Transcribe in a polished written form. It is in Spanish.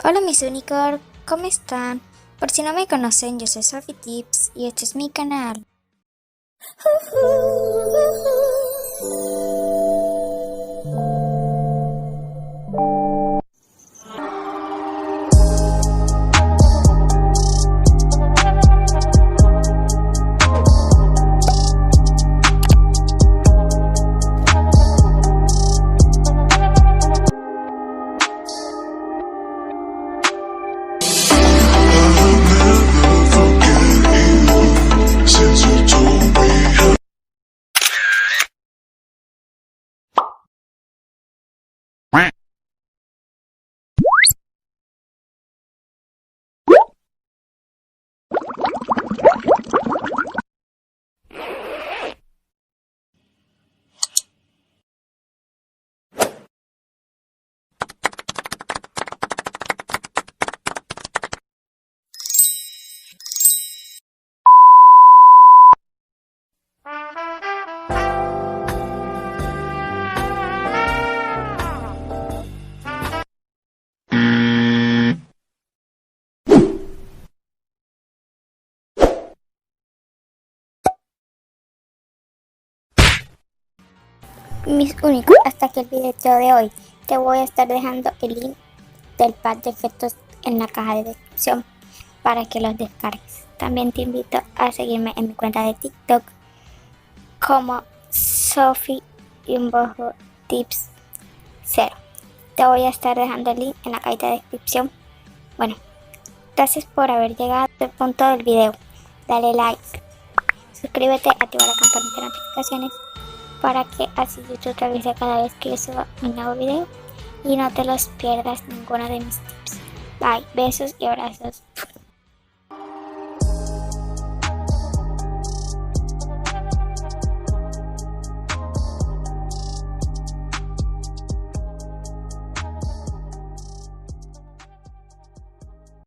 Hola mis unicorn, ¿cómo están? Por si no me conocen, yo soy Sophie Tips y este es mi canal. Mis únicos, hasta aquí el video de hoy. Te voy a estar dejando el link del pack de efectos en la caja de descripción para que los descargues. También te invito a seguirme en mi cuenta de TikTok como Sophie-Tips 0. Te voy a estar dejando el link en la cajita de descripción. Bueno, gracias por haber llegado a este punto del video. Dale like, suscríbete, activa la campanita de notificaciones para que así YouTube te avise cada vez que yo suba un nuevo video y no te los pierdas ninguno de mis tips. Bye, besos y abrazos.